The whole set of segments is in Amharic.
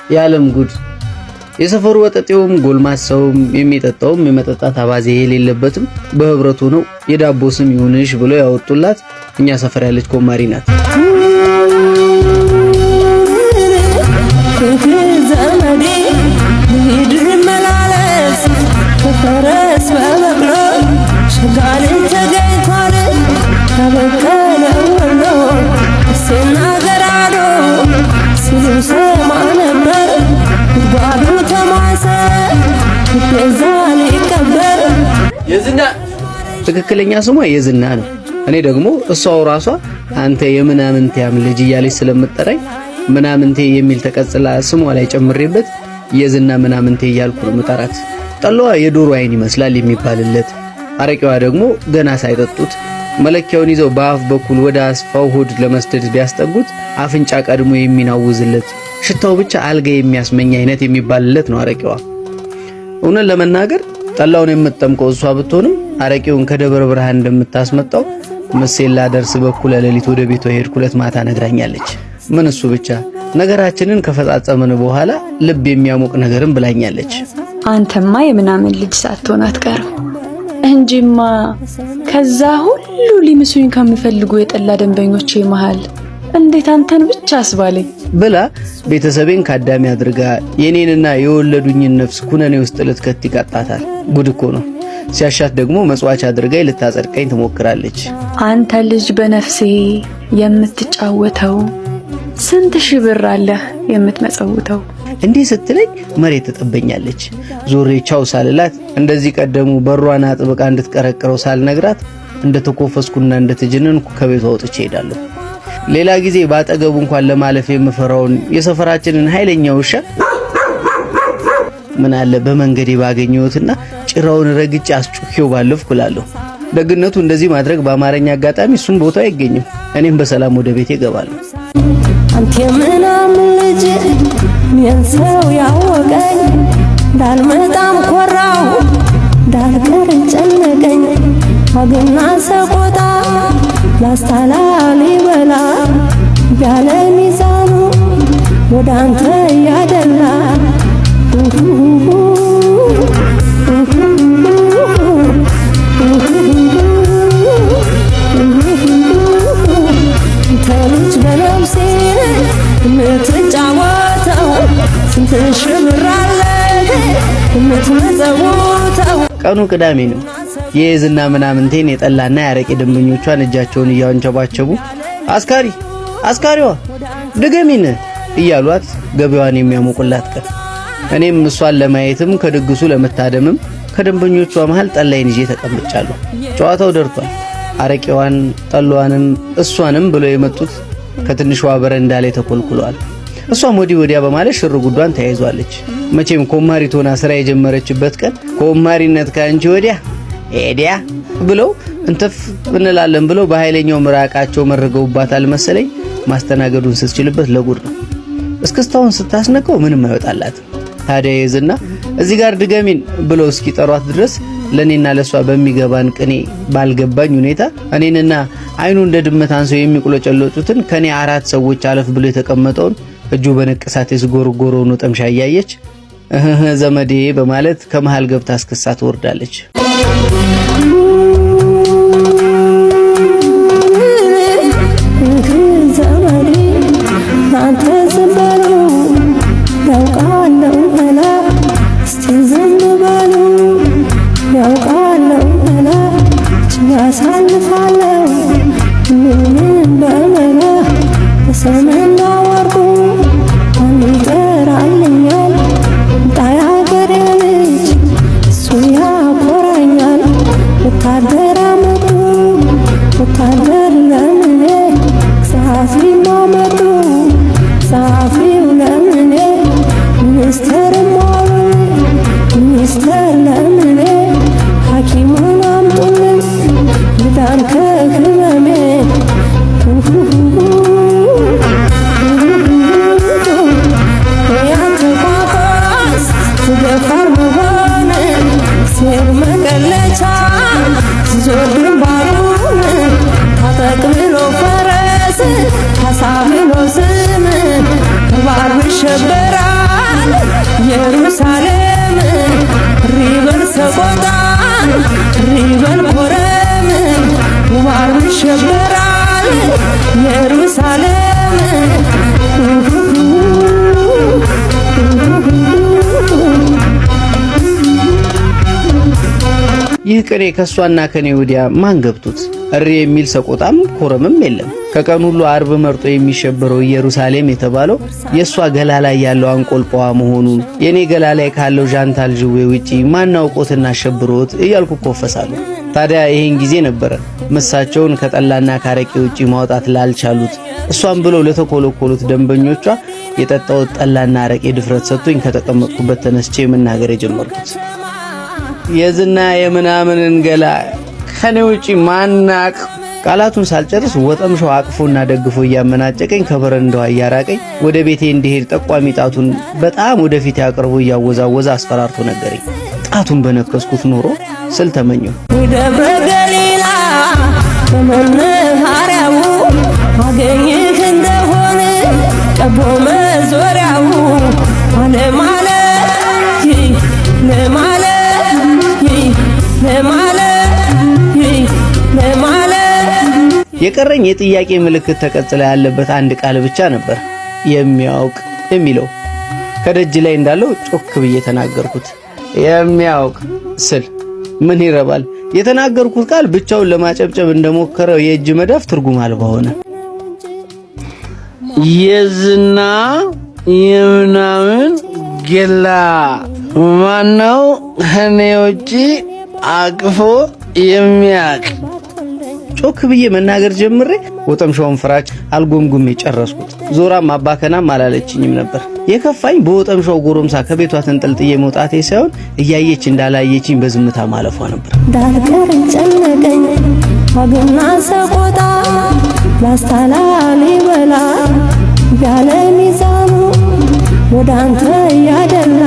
የዓለም ጉድ! የሰፈሩ ወጠጤውም ጎልማሳውም የሚጠጣውም የመጠጣት አባዜ የሌለበትም በህብረቱ ነው የዳቦ ስም ይሁንሽ ብሎ ያወጡላት እኛ ሰፈር ያለች ኮማሪ ናት። የዝና ትክክለኛ ስሟ የዝና ነው። እኔ ደግሞ እሷው ራሷ አንተ የምናምንቴም ልጅ እያለች ስለምጠራኝ ምናምንቴ የሚል ተቀጽላ ስሟ ላይ ጨምሬበት የዝና ምናምንቴ እያልኩ ነው መጣራት። ጠላዋ የዶሮ አይን ይመስላል የሚባልለት፣ አረቂዋ ደግሞ ገና ሳይጠጡት መለኪያውን ይዘው በአፍ በኩል ወደ አስፋው ሆድ ለመስደድ ቢያስጠጉት አፍንጫ ቀድሞ የሚናውዝለት ሽታው ብቻ አልጋ የሚያስመኝ አይነት የሚባልለት ነው አረቂዋ። እውነት ለመናገር ጠላውን የምትጠምቀው እሷ ብትሆንም አረቂውን ከደብረ ብርሃን እንደምታስመጣው መሴላ ደርስ በኩል ለሊት ወደ ቤቷ ሄድኩለት ማታ ነግራኛለች። ምን እሱ ብቻ ነገራችንን ከፈጻጸምን በኋላ ልብ የሚያሞቅ ነገርን ብላኛለች። አንተማ የምናምን ልጅ ሳትሆን አትቀርም እንጂማ ከዛ ሁሉ ሊምሱኝ ከሚፈልጉ የጠላ ደንበኞቼ መሃል እንዴት አንተን ብቻ አስባለኝ ብላ ቤተሰቤን ካዳሚ አድርጋ የኔንና የወለዱኝን ነፍስ ኩነኔ ውስጥ ልትከት ይቃጣታል። ጉድ እኮ ነው። ሲያሻት ደግሞ መጽዋች አድርጋ ልታጸድቀኝ ትሞክራለች። አንተ ልጅ በነፍሴ የምትጫወተው ስንት ሺህ ብር አለ የምትመጸውተው? እንዲህ ስትለኝ መሬት ተጠበኛለች። ዞሬ ቻው ሳልላት እንደዚህ ቀደሙ በሯን አጥብቃ እንድትቀረቅረው ሳልነግራት እንደተኮፈስኩና እንደተጀነንኩ ከቤቷ ወጥቼ ሄዳለሁ። ሌላ ጊዜ ባጠገቡ እንኳን ለማለፍ የምፈራውን የሰፈራችንን ኃይለኛ ውሻ ምን አለ በመንገዴ ባገኘሁትና ጭራውን ረግጬ አስጩኬው ባለፍኩ እላለሁ። ደግነቱ እንደዚህ ማድረግ በአማርኛ አጋጣሚ እሱም ቦታ አይገኝም። እኔም በሰላም ወደ ቤቴ እገባለሁ። አንተ ምናምን ልጅ ምን ሰው ያወቀኝ እንዳልመጣም ኮራው እንዳልቀር ጨነቀኝ አገና ሰቆጣ ላስታላሊ በላ ያለ ሚዛኑ ወደ አንተ ያደላ ተልጅ በነፍሴ የምትጫወተው ስንት ሺህ ብር አለ የምትመጸውተው። ቀኑ ቅዳሜ ነው። የዝና ምናምንቴን የጠላና ያረቄ ደንበኞቿን እጃቸውን እያወንጨባቸቡ አስካሪ አስካሪዋ ድገሚን እያሏት ገበያዋን የሚያሞቁላት ቀን። እኔም እሷን ለማየትም ከድግሱ ለመታደምም ከደንበኞቿ መሃል ጠላይን ይዤ ተቀምጫለሁ። ጨዋታው ደርቷል። አረቄዋን ጠላዋንም እሷንም ብለው የመጡት ከትንሿ በረንዳ ላይ ተኮልኩለዋል። እሷም ወዲህ ወዲያ በማለት ሽር ጉዷን ተያይዟለች። መቼም ኮማሪት ሆና ስራ የጀመረችበት ቀን ኮማሪነት ካንቺ ወዲያ ኤዲያ ብለው እንተፍ እንላለን ብለው በኃይለኛው ምራቃቸው መርገውባታል መሰለኝ። ማስተናገዱን ስትችልበት ለጉድ ነው። እስክስታውን ስታስነቀው ምንም አይወጣላት። ታዲያ የዝና እዚህ ጋር ድገሚን ብለው እስኪጠሯት ድረስ ለኔና ለሷ በሚገባን ቅኔ ባልገባኝ ሁኔታ እኔንና አይኑ እንደ ድመት አንሰው የሚቆለጨለጩትን ከኔ 4 ሰዎች አለፍ ብሎ የተቀመጠውን እጁ በነቀሳት የስጎርጎሮኑ ጠምሻ ያያየች ዘመዴ በማለት ከመሃል ገብታ አስከሳ ትወርዳለች። ኢየሩሳሌም ሪበል ሰቆጣ ሪበል ኮረም ዋር ይሸበራል ኢየሩሳሌም ይህ ቅኔ ከሷና ከኔ ወዲያ ማን ገብቶት እሪ የሚል ሰቆጣም ኮረምም የለም። ከቀን ሁሉ አርብ መርጦ የሚሸበረው ኢየሩሳሌም የተባለው የሷ ገላ ላይ ያለው አንቆልጳዋ መሆኑን የኔ ገላ ላይ ካለው ዣንታል ጅዌ ውጪ ማን አውቆትና አሸብሮት እያልኩ ኮፈሳለሁ። ታዲያ ይሄን ጊዜ ነበረ መሳቸውን ከጠላና ካረቄ ውጪ ማውጣት ላልቻሉት እሷን ብለው ለተኮለኮሉት ደንበኞቿ የጠጣው ጠላና አረቄ ድፍረት ሰጥቶኝ ከተቀመጥኩበት ተነስቼ መናገር የጀመርኩት። የዝና የምናምንን ገላ ከኔ ውጪ ማናቅ። ቃላቱን ሳልጨርስ ወጠምሻው አቅፎና ደግፎ እያመናጨቀኝ ከበረንዳው እያራቀኝ ወደ ቤቴ እንዲሄድ ጠቋሚ ጣቱን በጣም ወደፊት ያቀርቦ እያወዛወዛ አስፈራርቶ ነገረኝ። ጣቱን በነከስኩት ኖሮ ስል ተመኘው። ደብረ ገሊላ በመናኸሪያው አገኝህ እንደሆነ ቀቦ መዞሪያው ለማለ የቀረኝ የጥያቄ ምልክት ተቀጽላ ያለበት አንድ ቃል ብቻ ነበር፣ የሚያውቅ የሚለው። ከደጅ ላይ እንዳለው ጮክ ብዬ ተናገርኩት። የሚያውቅ ስል ምን ይረባል? የተናገርኩት ቃል ብቻውን ለማጨብጨብ እንደሞከረው የእጅ መዳፍ ትርጉም አልባ ሆነ። የዝና የምናምን ገላ ማነው ከኔ ውጪ አቅፎ የሚያቅ? ጮክ ብዬ መናገር ጀምሬ ወጠምሻውን ፍራች አልጎምጉሜ ጨረስኩት። ዞራም አባከናም አላለችኝም ነበር። የከፋኝ በወጠምሻው ጎረምሳ ከቤቷ ተንጠልጥዬ መውጣቴ ሳይሆን እያየች እንዳላየችኝ በዝምታ ማለፏ ነበር። ዳልቀር ጨነቀኝ አገና ሰቆጣ ላስታላሊ በላ ያለ ሚዛኑ ወደ አንተ ያደላ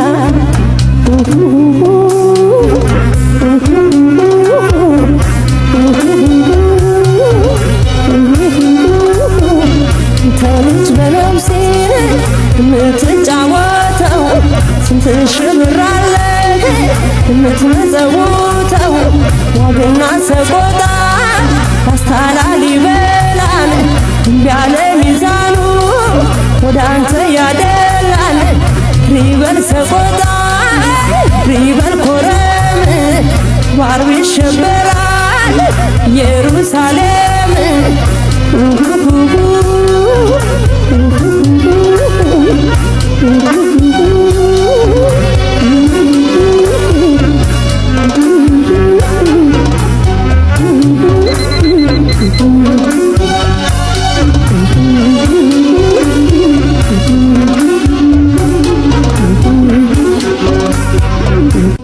ተልጅ በነፍሴ የምትጫወተው ስንት ሽብር አለህ የምትመጸውተው ዋግና ሰቆጣ አስታላሊ በላን ያለ ሚዛኑ ወደ አንተ ያደላል ሪበል ሰቆጣ ሪበል ኮረም ባርብ ይሸበራል ኢየሩሳሌም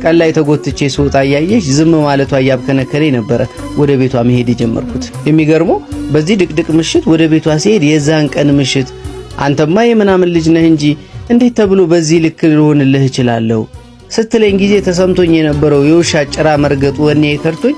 ቀን ላይ ተጎትቼ ስወጣ እያየች ዝም ማለቷ እያብከነከለኝ ነበረ ወደ ቤቷ መሄድ የጀመርኩት። የሚገርመው በዚህ ድቅድቅ ምሽት ወደ ቤቷ ሲሄድ የዛን ቀን ምሽት አንተማ የምናምን ልጅ ነህ እንጂ እንዴት ተብሎ በዚህ ልክ ልሆንልህ እችላለሁ ስትለኝ ጊዜ ተሰምቶኝ የነበረው የውሻ ጭራ መርገጡ ወኔ ከርቶኝ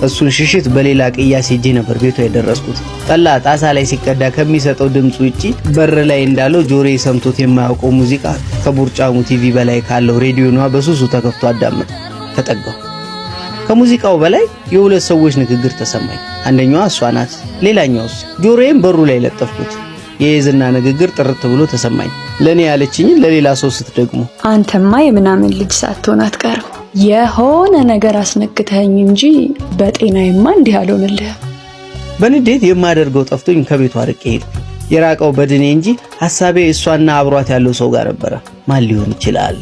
እሱን ሽሽት በሌላ ቅያስ ሄጄ ነበር ቤቷ የደረስኩት። ጠላ ጣሳ ላይ ሲቀዳ ከሚሰጠው ድምጽ ውጪ በር ላይ እንዳለው ጆሮዬ ሰምቶት የማያውቀው ሙዚቃ ከቡርጫሙ ቲቪ በላይ ካለው ሬዲዮኗ በሱሱ ተከፍቶ አዳመጥ ተጠጋው። ከሙዚቃው በላይ የሁለት ሰዎች ንግግር ተሰማኝ። አንደኛዋ እሷ ናት፣ ሌላኛውስ ጆሮዬን በሩ ላይ ለጠፍኩት። የዝና ንግግር ጥርት ብሎ ተሰማኝ። ለኔ ያለችኝ ለሌላ ሰው ስትደግሞ አንተማ የምናምን ልጅ ሳትሆን አትቀርም፣ የሆነ ነገር አስነክተኝ እንጂ በጤናዬማ እንዲህ አልሆንልህም። በንዴት የማደርገው ጠፍቶኝ ከቤቷ ርቄ ሄድኩ። የራቀው በድኔ እንጂ ሐሳቤ እሷና አብሯት ያለው ሰው ጋር ነበረ። ማን ሊሆን ይችላል?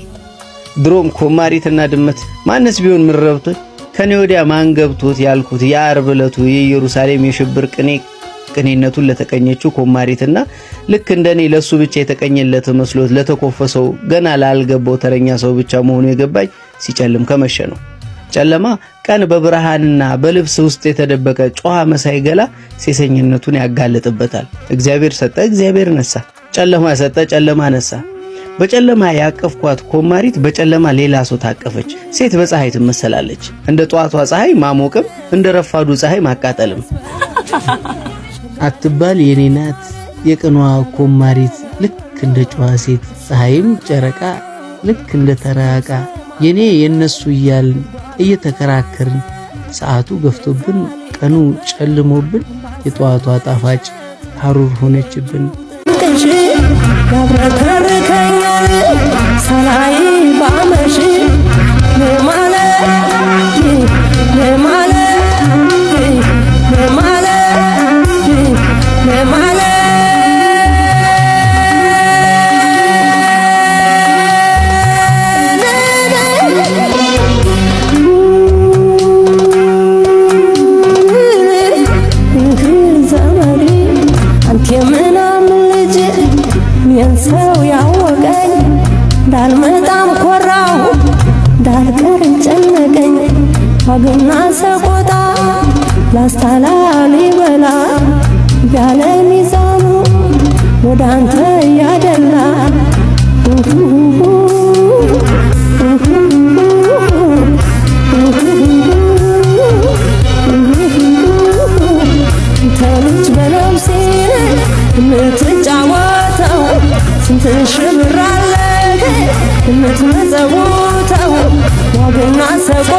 ድሮም ኮማሪትና ድመት ማንስ ቢሆን ምን ረብቶኝ ከኔ ወዲያ ማን ገብቶት ያልኩት የዓርብ ዕለቱ የኢየሩሳሌም የሽብር ቅኔነቱን ለተቀኘችው ኮማሪትና ልክ እንደኔ ለሱ ብቻ የተቀኘለት መስሎት ለተኮፈሰው ገና ላልገባው ተረኛ ሰው ብቻ መሆኑ የገባኝ ሲጨልም ከመሸ ነው። ጨለማ ቀን በብርሃንና በልብስ ውስጥ የተደበቀ ጮሃ መሳይ ገላ ሴሰኝነቱን ያጋልጥበታል። እግዚአብሔር ሰጠ፣ እግዚአብሔር ነሳ። ጨለማ ሰጠ፣ ጨለማ ነሳ። በጨለማ ያቀፍኳት ኮማሪት በጨለማ ሌላ ሰው ታቀፈች። ሴት በፀሐይ ትመሰላለች። እንደ ጧቷ ፀሐይ ማሞቅም እንደ ረፋዱ ፀሐይ ማቃጠልም። አትባል የኔ ናት የቀኗ ኮማሪት ልክ እንደ ጨዋ ሴት ፀሐይም ጨረቃ ልክ እንደ ተራቃ የኔ የነሱ እያልን እየተከራከርን ሰዓቱ ገፍቶብን ቀኑ ጨልሞብን የጧቷ ጣፋጭ ሐሩር ሆነችብን። ያብረከርከኛል ሰላይ ባመሽ ሰው ያወቀኝ እንዳልመጣም ኮራው እንዳልቀር ጨነቀኝ ዋግና ሰቆጣ ላስታላሊበላ ያለ ሚዛኑ ወደ አንተ ያደላ ተልጅ በነፍሴ የምትጫወተው ስንት ሽብር አለ የምትመጸውተው ዋግና ሰቆጣ